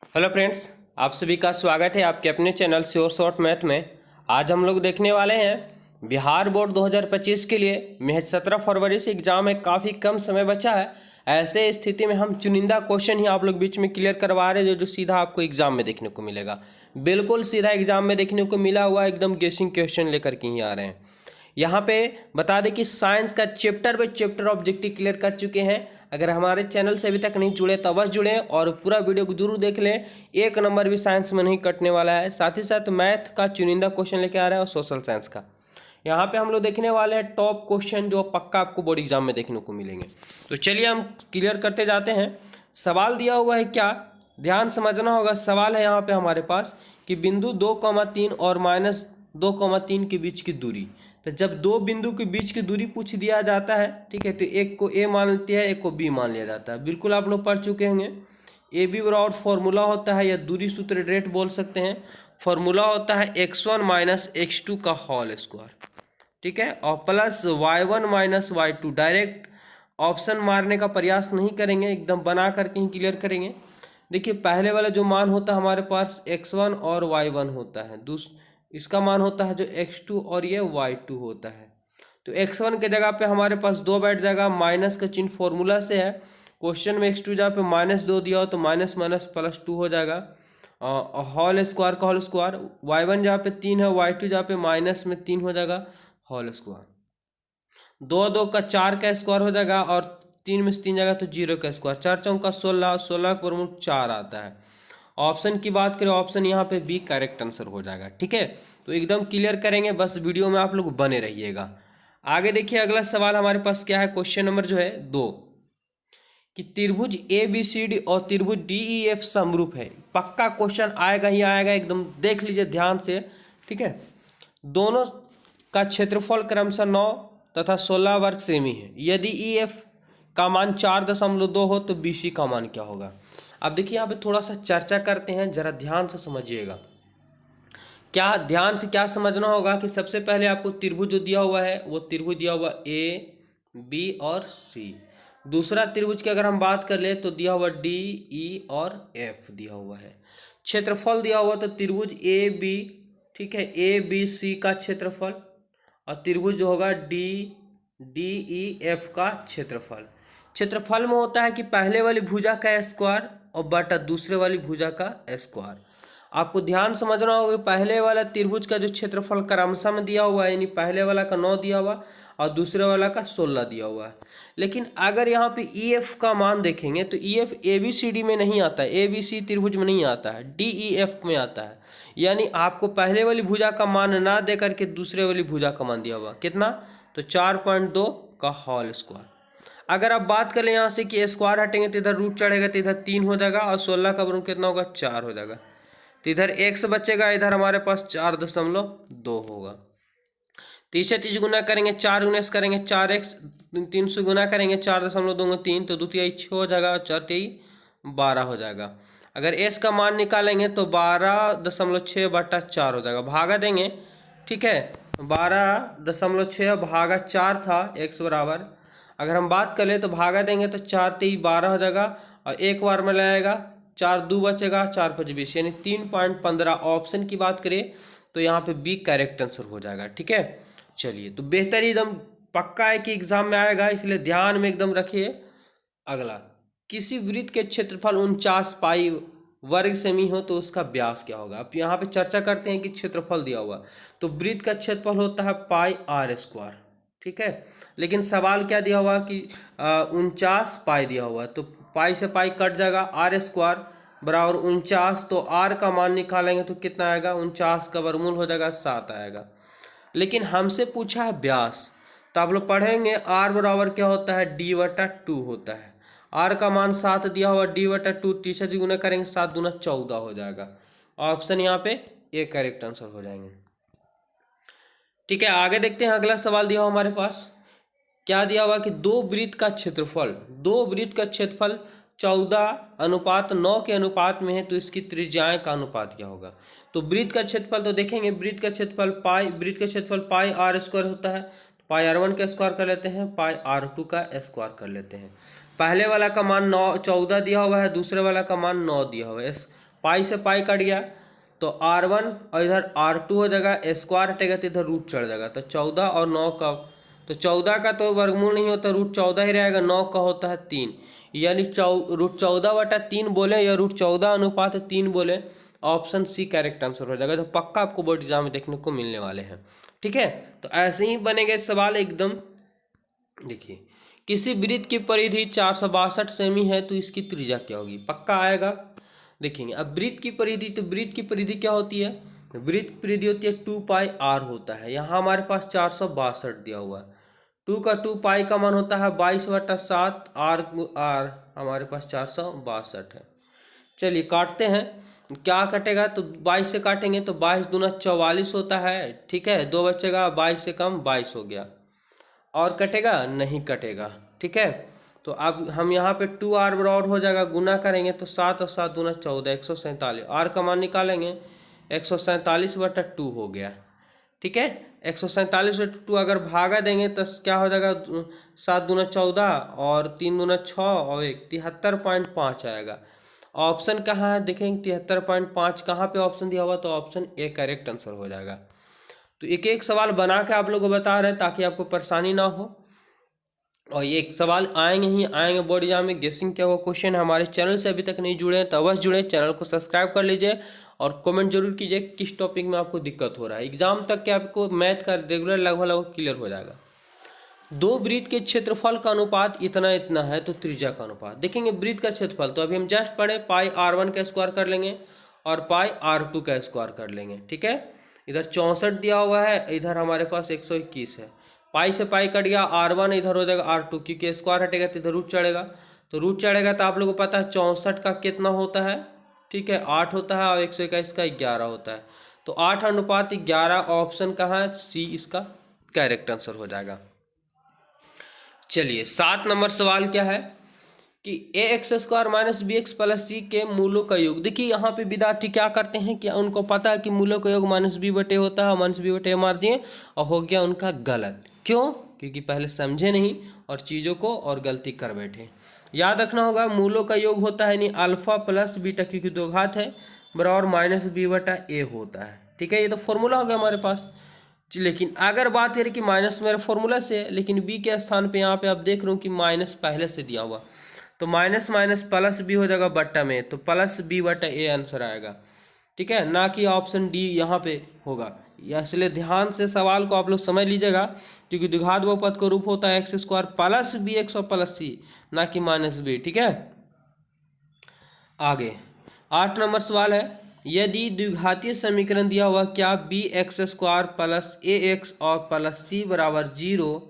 Hello friends, आप सभी का स्वागत है आपके अपने चैनल श्योर शॉर्ट मैथ में। आज हम लोग देखने वाले हैं बिहार बोर्ड 2025 के लिए। महज 17 फरवरी से एग्ज़ाम है, काफ़ी कम समय बचा है। ऐसे स्थिति में हम चुनिंदा क्वेश्चन ही आप लोग बीच में क्लियर करवा रहे हैं जो सीधा आपको एग्ज़ाम में देखने को मिलेगा। बिल्कुल सीधा एग्ज़ाम में देखने को मिला हुआ एकदम गेसिंग क्वेश्चन लेकर के ही आ रहे हैं। यहाँ पे बता दें कि साइंस का chapter by chapter objective clear कर चुके हैं। अगर हमारे चैनल से अभी तक नहीं जुड़े तो अवश्य जुड़ें और पूरा वीडियो को जरूर देख लें। एक नंबर भी साइंस में नहीं कटने वाला है। साथ ही साथ मैथ का चुनिंदा क्वेश्चन लेके आ रहा है और सोशल साइंस का। यहाँ पे हम लोग देखने वाले हैं टॉप क्वेश्चन जो पक्का आपको बोर्ड एग्जाम में देखने को मिलेंगे। तो चलिए हम क्लियर करते जाते हैं। सवाल दिया हुआ है, क्या ध्यान समझना होगा। सवाल है यहाँ पे हमारे पास कि बिंदु 2,3 और -2,3 के बीच की दूरी। तो जब दो बिंदु के बीच की दूरी पूछ दिया जाता है, ठीक है, तो एक को ए मान लेते हैं, एक को बी मान लिया जाता है। बिल्कुल आप लोग पढ़ चुके होंगे। ए बी बराबर फॉर्मूला होता है या दूरी सूत्र रेट बोल सकते हैं। फॉर्मूला होता है x1 - x2 का होल स्क्वायर, ठीक है, और plus y1 - y2। Direct option मारने का प्रयास नहीं करेंगे, एकदम बना करके ही क्लियर करेंगे। देखिए पहले वाला जो मान होता है हमारे पास x1 और y1 होता है, इसका मान होता है जो x2 और ये y2 होता है। तो x1 के जगह पे हमारे पास 2 बैठ जाएगा, माइनस का चिन्ह फॉर्मूला से है। क्वेश्चन में x2 जहाँ पे -2 दिया हो तो माइनस माइनस +2 हो जाएगा। होल स्क्वायर का होल स्क्वायर, y1 जहाँ पे 3 है, y2 जहाँ पे माइनस में 3 हो जाएगा, होल स्क्वायर। 2 2 का 4 का स्क्वायर हो जाएगा और 3 में से 3 जाएगा तो 0 का स्क्वायर। 4 चौका 16, 16 का वर्गमूल 4 आता है। ऑप्शन की बात करें, ऑप्शन यहाँ पे बी करेक्ट आंसर हो जाएगा, ठीक है। तो एकदम क्लियर करेंगे, बस वीडियो में आप लोग बने रहिएगा। आगे देखिए अगला सवाल हमारे पास क्या है। क्वेश्चन नंबर जो है 2 कि त्रिभुज ए बी सी डी और त्रिभुज डी ई एफ समरूप है। पक्का क्वेश्चन आएगा ही आएगा, एकदम देख लीजिए ध्यान से, ठीक है। दोनों का क्षेत्रफल क्रमशः 9 तथा 16 वर्ग सेमी है। यदि ई एफ का मान 4.2 हो तो बी सी का मान क्या होगा। अब देखिए यहाँ पे थोड़ा सा चर्चा करते हैं, जरा ध्यान से समझिएगा। क्या ध्यान से क्या समझना होगा कि सबसे पहले आपको त्रिभुज जो दिया हुआ है वो त्रिभुज दिया हुआ ए बी और सी। दूसरा त्रिभुज की अगर हम बात कर ले तो दिया हुआ डी ई और एफ दिया हुआ है। क्षेत्रफल दिया हुआ तो त्रिभुज ए बी, ठीक है, ए बी सी का क्षेत्रफल, और त्रिभुज जो होगा डी डी ई एफ का क्षेत्रफल। क्षेत्रफल में होता है कि पहले वाली भुजा का स्क्वायर और बटा दूसरे वाली भुजा का स्क्वायर। आपको ध्यान समझना होगा कि पहले वाला त्रिभुज का जो क्षेत्रफल क्रमशः में दिया हुआ है, यानी पहले वाला का 9 दिया हुआ और दूसरे वाला का 16 दिया हुआ है। लेकिन अगर यहाँ पे ई एफ का मान देखेंगे तो E F A B C D में नहीं आता है, ए बी सी त्रिभुज में नहीं आता है, डी ई एफ में आता है। यानी आपको पहले वाली भुजा का मान ना दे करके दूसरे वाली भुजा का मान दिया हुआ कितना, तो 4.2 का होल स्क्वायर। अगर आप बात करें यहाँ से कि स्क्वायर हटेंगे तो इधर रूट चढ़ेगा तो इधर 3 हो जाएगा और 16 का वर्ग कितना होगा, 4 हो जाएगा। तो इधर x बचेगा, इधर हमारे पास 4.2 होगा। तीसरे तीस गुना करेंगे, 4 गुना करेंगे 4x, 3 से गुना करेंगे 4.2 3, तो द्वितीय 6 हो जाएगा, 4 12 हो जाएगा। अगर s का मान निकालेंगे तो 12.6/4 हो जाएगा। भागा देंगे, ठीक है, 12.6 भागा 4 था x बराबर। अगर हम बात कर ले तो भागा देंगे तो 4 3 12 हो जाएगा और एक बार में लाएगा 4 2 बचेगा, 4 5 20, यानी 3.15। ऑप्शन की बात करें तो यहाँ पे बी करेक्ट आंसर हो जाएगा, ठीक है। चलिए, तो बेहतर एकदम पक्का है कि एग्जाम में आएगा, इसलिए ध्यान में एकदम रखिए। अगला, किसी वृत्त के क्षेत्रफल 49 पाई वर्ग सेमी हो तो उसका व्यास क्या होगा। अब यहाँ पे चर्चा करते हैं कि क्षेत्रफल दिया हुआ तो वृत्त का क्षेत्रफल होता है पाई आर स्क्वायर, ठीक है। लेकिन सवाल क्या दिया हुआ कि 49 पाई दिया हुआ, तो पाई से पाई कट जाएगा, आर स्क्वायर बराबर 49, तो आर का मान निकालेंगे तो कितना आएगा, 49 का वर्गमूल हो जाएगा 7 आएगा। लेकिन हमसे पूछा है व्यास, तो आप लोग पढ़ेंगे आर बराबर क्या होता है, d/2 होता है। आर का मान 7 दिया हुआ, d/2 तीसरे से गुना करेंगे 7 दूना 14 हो जाएगा। ऑप्शन यहाँ पे ए करेक्ट आंसर हो जाएंगे, ठीक है। आगे देखते हैं अगला सवाल दिया हुआ हमारे पास। क्या दिया हुआ कि दो वृत्त का क्षेत्रफल 14:9 के अनुपात में है तो इसकी त्रिज्याएं का अनुपात क्या होगा। तो वृत्त का क्षेत्रफल तो देखेंगे, वृत्त का क्षेत्रफल पाई आर स्क्वायर होता है, तो पाई r1 का स्क्वायर कर लेते हैं, पाई r2 का स्क्वायर कर लेते हैं। पहले वाला का मान 14 दिया हुआ है, दूसरे वाला का मान 9 दिया हुआ है। पाई से पाई कट गया तो R1 और इधर R2 हो जाएगा, स्क्वायर हटेगा तो इधर रूट चढ़ जाएगा। तो 14 और 9 का, तो 14 का तो वर्गमूल नहीं होता, रूट 14 ही रहेगा। 9 का होता है 3, यानी रूट 14/3 बोले या रूट 14:3 बोले, ऑप्शन सी करेक्ट आंसर हो जाएगा। तो पक्का आपको बोर्ड एग्जाम में देखने को मिलने वाले हैं। ठीक है, तो ऐसे ही बनेंगे सवाल एकदम। देखिए, किसी वृत्त की परिधि 462 सेमी है तो इसकी त्रिज्या क्या होगी, पक्का आएगा। देखेंगे अब वृत्त की परिधि, तो वृत्त की परिधि क्या होती है, वृत्त की परिधि होती है 2πr होता है। यहाँ हमारे पास 462 दिया हुआ है, 2 का 2 पाई का मान होता है 22/7, आर हमारे पास 462 है। चलिए काटते हैं, क्या कटेगा, तो 22 से काटेंगे तो 22 दूना 44 होता है। ठीक है, 2 बचेगा, 22 से कम 22 हो गया, और कटेगा नहीं कटेगा। ठीक है, तो अब हम यहाँ पे 2r बराबर हो जाएगा, गुना करेंगे तो 7 और 7 दूना 14, 147, r का मान निकालेंगे 147/2 हो गया। ठीक है, 147/2 अगर भागा देंगे तो क्या हो जाएगा, 7 दूना 14 और 3 दूना 6 और 1 73.5 आएगा। ऑप्शन कहाँ है देखेंगे, 73.5 कहाँ पे ऑप्शन दिया हुआ, तो ऑप्शन ए करेक्ट आंसर हो जाएगा। तो एक एक सवाल बना के आप लोगों को बता रहे हैं ताकि आपको परेशानी ना हो, और ये सवाल आएंगे ही आएंगे बोर्ड एग्जाम में। गेसिंग क्या वो क्वेश्चन हमारे चैनल से अभी तक नहीं जुड़े हैं तो अवश्य जुड़े, चैनल को सब्सक्राइब कर लीजिए और कमेंट जरूर कीजिए किस टॉपिक में आपको दिक्कत हो रहा है। एग्जाम तक के आपको मैथ का रेगुलर लगभग क्लियर हो जाएगा। दो वृत्त के क्षेत्रफल का अनुपात इतना इतना है तो त्रिज्या का अनुपात। देखेंगे वृत्त का क्षेत्रफल, तो अभी हम जस्ट पढ़े पाई r1 का स्क्वायर कर लेंगे और पाई r2 का स्क्वायर कर लेंगे। ठीक है, इधर 64 दिया हुआ है, इधर हमारे पास 121 है। पाई से पाई कट गया, r1 इधर हो जाएगा r2, क्योंकि स्क्वायर हटेगा तो इधर रूट चढ़ेगा। तो रूट चढ़ेगा तो आप लोगों को पता है 64 का कितना होता है, ठीक है 8 होता है, और 121 का 11 होता है। तो 8:11 ऑप्शन कहाँ है, सी इसका करेक्ट आंसर हो जाएगा। चलिए 7 नंबर सवाल क्या है कि ax² - bx + c के मूलों का योग। देखिए यहाँ पे विद्यार्थी क्या करते हैं कि उनको पता है कि मूलों का योग -b/a होता है, -b/a मार दिए और हो गया उनका गलत। क्यों, क्योंकि पहले समझे नहीं और चीज़ों को और गलती कर बैठे। याद रखना होगा मूलों का योग होता है नहीं अल्फा प्लस बीटा, क्योंकि दो घात है, बराबर -b/a होता है। ठीक है, ये तो फॉर्मूला हो गया हमारे पास। लेकिन अगर बात करें कि माइनस मेरा फॉर्मूला से है, लेकिन बी के स्थान पे यहाँ पे आप देख रहे हो कि माइनस पहले से दिया हुआ, तो माइनस माइनस प्लस बी हो जाएगा बट्टा में, तो +b/a आंसर आएगा। ठीक है, ना कि ऑप्शन डी यहाँ पे होगा। इसलिए ध्यान से सवाल को आप लोग समझ लीजिएगा, क्योंकि द्विघात बहुपद का रूप होता है x² + bx और +c, ना कि -b। ठीक है, आगे 8 नंबर सवाल है, यदि द्विघातीय समीकरण दिया हुआ क्या bx² + ax और +c = 0,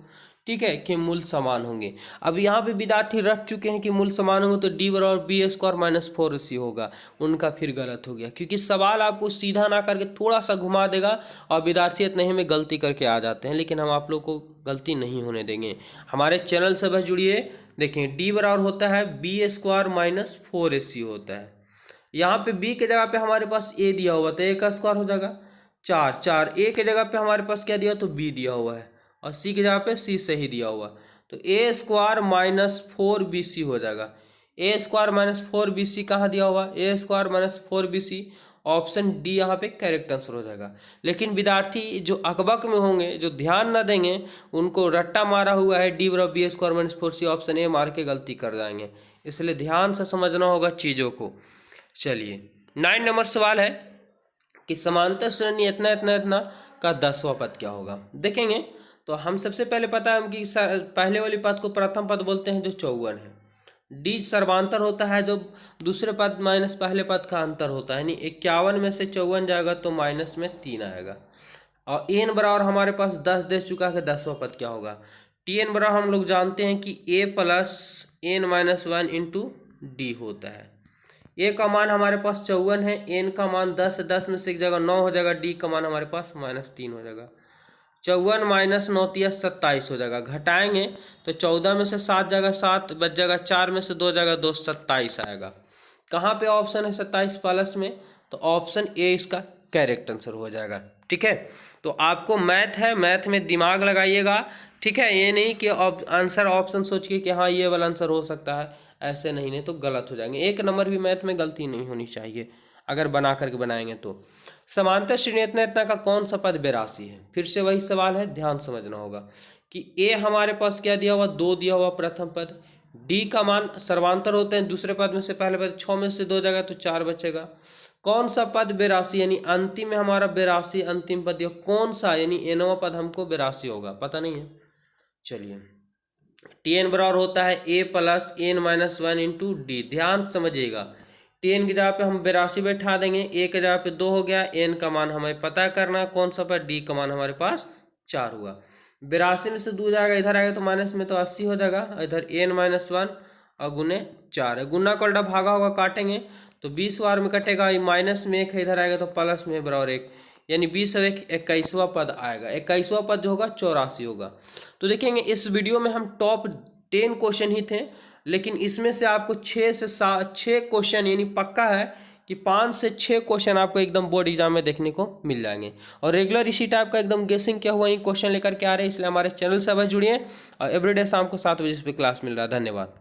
ठीक है, कि मूल समान होंगे। अब यहाँ पे विद्यार्थी रट चुके हैं कि मूल समान होंगे तो d बराबर b² - 4c होगा, उनका फिर गलत हो गया, क्योंकि सवाल आपको सीधा ना करके थोड़ा सा घुमा देगा और विद्यार्थी इतने ही में गलती करके आ जाते हैं। लेकिन हम आप लोग को गलती नहीं होने देंगे, हमारे चैनल से बस जुड़िए। देखें d बराबर होता है b² - 4ac होता है। यहाँ पे b के जगह पे हमारे पास a दिया हुआ तो a का स्क्वायर हो जाएगा 4, a के जगह पे हमारे पास क्या दिया, तो b दिया हुआ है, और c की जगह पे c सही दिया हुआ, तो a² - 4bc हो जाएगा। a² - 4bc कहाँ दिया हुआ, a² - 4bc, ऑप्शन डी यहाँ पे करेक्ट आंसर हो जाएगा। लेकिन विद्यार्थी जो अकबक में होंगे, जो ध्यान न देंगे, उनको रट्टा मारा हुआ है d बराबर b² - 4c, ऑप्शन ए मार के गलती कर जाएंगे। इसलिए ध्यान से समझना होगा चीज़ों को। चलिए 9 नंबर सवाल है कि समांतर श्रेणी इतना इतना इतना का 10वां पद क्या होगा। देखेंगे तो हम सबसे पहले पता है कि पहले वाली पद को प्रथम पद बोलते हैं जो 54 है। डी सर्वांतर होता है जो दूसरे पद माइनस पहले पद का अंतर होता है, यानी 51 में से 54 जाएगा तो माइनस में 3 आएगा। और एन बराबर हमारे पास 10 दे चुका है, 10वां पद क्या होगा। टी एन बराबर हम लोग जानते हैं कि a + n-1 इंटू डी होता है। ए का मान हमारे पास 54 है, एन का मान 10 है, 10 में से एक जगह 9 हो जाएगा, डी का मान हमारे पास -3 हो जाएगा। 54 - 9 27 हो जाएगा। घटाएंगे तो 14 में से 7 जाएगा 7, बच जाएगा 4 में से 2 जाएगा 2, 27 आएगा। कहाँ पे ऑप्शन है 27 प्लस में, तो ऑप्शन ए इसका करेक्ट आंसर हो जाएगा। ठीक है, तो आपको मैथ है, मैथ में दिमाग लगाइएगा। ठीक है, ये नहीं कि आंसर ऑप्शन सोच के कि हाँ ये वाला आंसर हो सकता है, ऐसे नहीं तो गलत हो जाएंगे। एक नंबर भी मैथ में गलती नहीं होनी चाहिए। अगर बना करके बनाएंगे तो। समांतर श्रेणी इतना इतना का कौन सा पद 82 है? फिर से वही सवाल है, ध्यान समझना होगा कि ए हमारे पास क्या दिया हुआ, 2 दिया हुआ प्रथम पद, डी का मान सर्वांतर होते हैं दूसरे पद में से पहले पद, 6 में से 2 जाएगा तो 4 बचेगा। कौन सा पद 82 यानी अंतिम में हमारा 82 अंतिम पद, कौन सा यानी एनवा पद हमको 82 होगा, पता नहीं है। चलिए टी बराबर होता है A plus N minus 1 into D. ध्यान समझिएगा, टेन की जगह पे हम 82 बैठा देंगे, ए की जगह पे 2 हो गया, एन का मान हमें पता करना कौन सा पर, डी का मान हमारे पास 4 हुआ। 82 में से 2 जाएगा इधर आएगा तो माइनस में तो 80 हो जाएगा, इधर एन माइनस 1 और गुने 4 है, गुना का उल्टा भागा होगा, काटेंगे तो 20 बार में कटेगा, माइनस में 1 है, इधर आएगा तो प्लस में बराबर 1, यानी 20 और 1 21वां पद आएगा। 21वां पद जो होगा 84 होगा। तो देखेंगे इस वीडियो में हम टॉप 10 क्वेश्चन ही थे, लेकिन इसमें से आपको 6 क्वेश्चन यानी पक्का है कि 5 से 6 क्वेश्चन आपको एकदम बोर्ड एग्जाम में देखने को मिल जाएंगे। और रेगुलर इसी टाइप का एकदम गेसिंग क्या हुआ, ये क्वेश्चन लेकर के आ रहे हैं, इसलिए हमारे चैनल से अब जुड़िए और एवरीडे शाम को 7 बजे इस पर क्लास मिल रहा है। धन्यवाद।